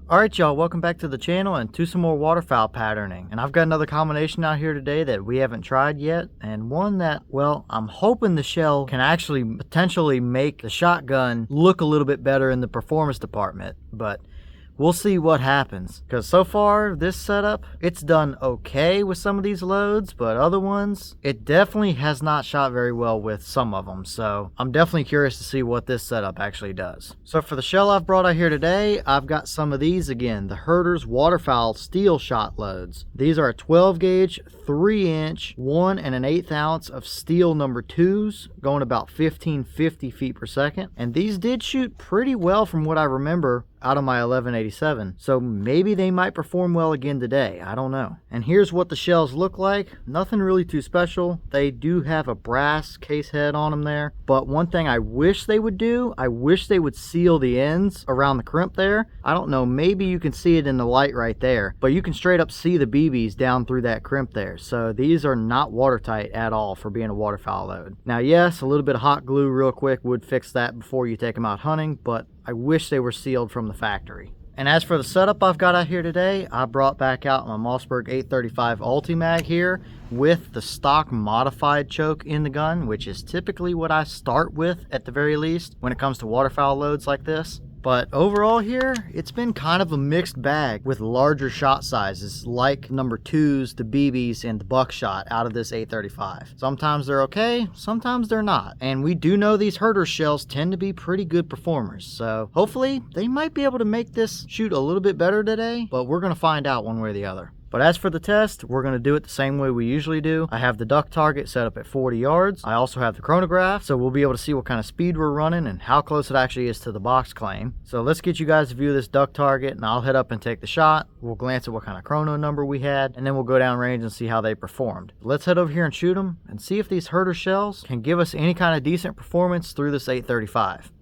Alright y'all, welcome back to the channel and to some more waterfowl patterning. And I've got another combination out here today that we haven't tried yet, and one that, well, I'm hoping the shell can actually potentially make the shotgun look a little bit better in the performance department, but we'll see what happens. Because so far, this setup, it's done okay with some of these loads, but other ones, it definitely has not shot very well with some of them. So I'm definitely curious to see what this setup actually does. So for the shell I've brought out here today, I've got some of these again, the Herter's Waterfowl steel shot loads. These are a 12 gauge, 3 inch, 1 1/8 ounce of steel number 2s, going about 1550 feet per second. And these did shoot pretty well from what I remember out of my 1187, so maybe they might perform well again today. I don't know. And here's what the shells look like. Nothing really too special. They do have a brass case head on them there, but one thing I wish they would do, I wish they would seal the ends around the crimp there. I don't know, maybe you can see it in the light right there, but you can straight up see the BBs down through that crimp there. So these are not watertight at all for being a waterfowl load. Now yes, a little bit of hot glue real quick would fix that before you take them out hunting, but I wish they were sealed from the factory. And as for the setup I've got out here today, I brought back out my Mossberg 835 Ulti-Mag here with the stock modified choke in the gun, which is typically what I start with at the very least when it comes to waterfowl loads like this. But overall here, it's been kind of a mixed bag with larger shot sizes like number 2s, the BBs, and the buckshot out of this 835. Sometimes they're okay, sometimes they're not. And we do know these Herter shells tend to be pretty good performers. So hopefully they might be able to make this shoot a little bit better today, but we're going to find out one way or the other. But as for the test, we're going to do it the same way we usually do. I have the duck target set up at 40 yards. I also have the chronograph, so we'll be able to see what kind of speed we're running and how close it actually is to the box claim. So let's get you guys a view of this duck target, and I'll head up and take the shot. We'll glance at what kind of chrono number we had, and then we'll go down range and see how they performed. Let's head over here and shoot them and see if these Herter shells can give us any kind of decent performance through this 835.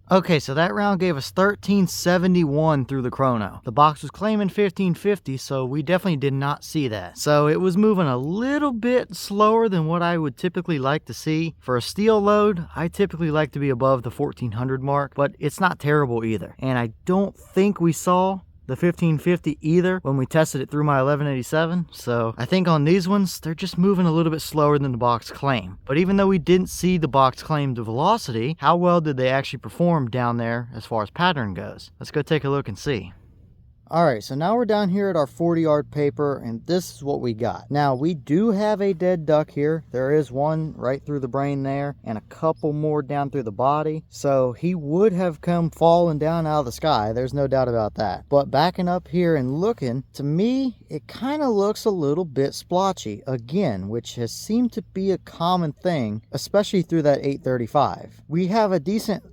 Okay, so that round gave us 1371 through the chrono. The box was claiming 1550, so we definitely did not see that. So it was moving a little bit slower than what I would typically like to see. For a steel load, I typically like to be above the 1400 mark, but it's not terrible either. And I don't think we saw the 1550 either when we tested it through my 1187. So I think on these ones, they're just moving a little bit slower than the box claim. But even though we didn't see the box claimed velocity, how well did they actually perform down there as far as pattern goes? Let's go take a look and see. Alright, so now we're down here at our 40-yard paper, and this is what we got. Now, we do have a dead duck here. There is one right through the brain there, and a couple more down through the body. So he would have come falling down out of the sky. There's no doubt about that. But backing up here and looking, to me, it kind of looks a little bit splotchy, again, which has seemed to be a common thing, especially through that 835. We have a decent,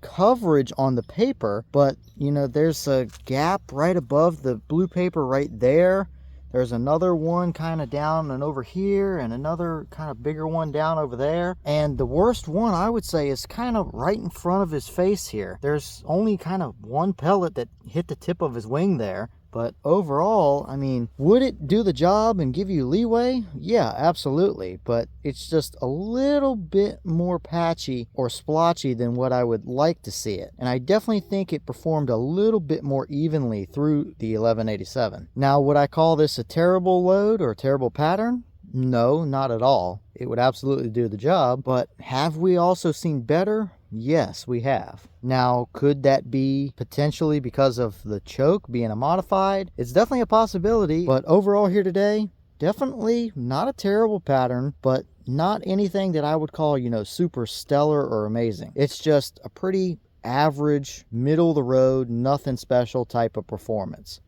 coverage on the paper, but, there's a gap right above the blue paper right there. There's another one kind of down and over here, and another kind of bigger one down over there. And the worst one, I would say, is kind of right in front of his face here. There's only kind of one pellet that hit the tip of his wing there. But overall, I mean, would it do the job and give you leeway? Yeah, absolutely. But it's just a little bit more patchy or splotchy than what I would like to see it. And I definitely think it performed a little bit more evenly through the 1187. Now, would I call this a terrible load or a terrible pattern? No, not at all. It would absolutely do the job. But have we also seen better? Yes, we have. Now, could that be potentially because of the choke being a modified? It's definitely a possibility, but overall here today, definitely not a terrible pattern, but not anything that I would call, super stellar or amazing. It's just a pretty average, middle of the road, nothing special type of performance.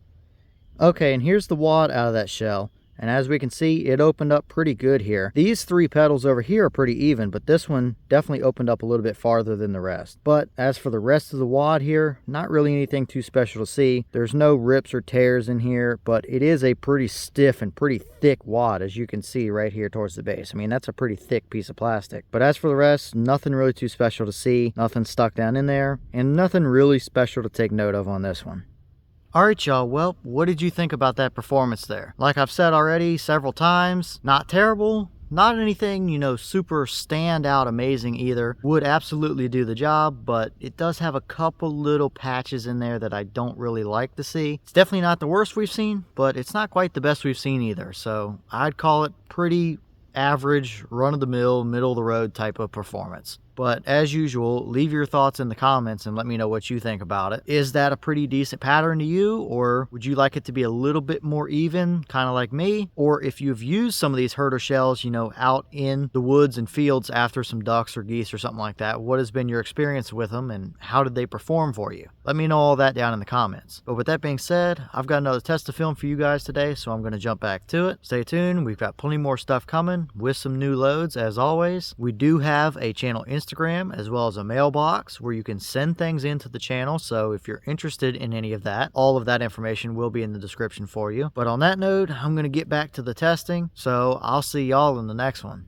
Okay, and here's the wad out of that shell. And as we can see, it opened up pretty good here. These 3 petals over here are pretty even, but this one definitely opened up a little bit farther than the rest. But as for the rest of the wad here, not really anything too special to see. There's no rips or tears in here, but it is a pretty stiff and pretty thick wad, as you can see right here towards the base. I mean, that's a pretty thick piece of plastic. But as for the rest, nothing really too special to see, nothing stuck down in there, and nothing really special to take note of on this one. Alright y'all, well, what did you think about that performance there? Like I've said already several times, not terrible, Not anything, you know, super standout amazing either. Would absolutely do the job, but it does have a couple little patches in there that I don't really like to see. It's definitely not the worst we've seen, but it's not quite the best we've seen either. So I'd call it pretty average, run-of-the-mill, middle-of-the-road type of performance. But as usual, leave your thoughts in the comments and let me know what you think about it. Is that a pretty decent pattern to you, or would you like it to be a little bit more even, kind of like me? Or if you've used some of these herder shells, you know, out in the woods and fields after some ducks or geese or something like that, what has been your experience with them and how did they perform for you? Let me know all that down in the comments. But with that being said, I've got another test to film for you guys today, so I'm going to jump back to it. Stay tuned. We've got plenty more stuff coming with some new loads as always. We do have a channel Instagram as well as a mailbox where you can send things into the channel, so if you're interested in any of that, all of that information will be in the description for you. But on that note, I'm going to get back to the testing, so I'll see y'all in the next one.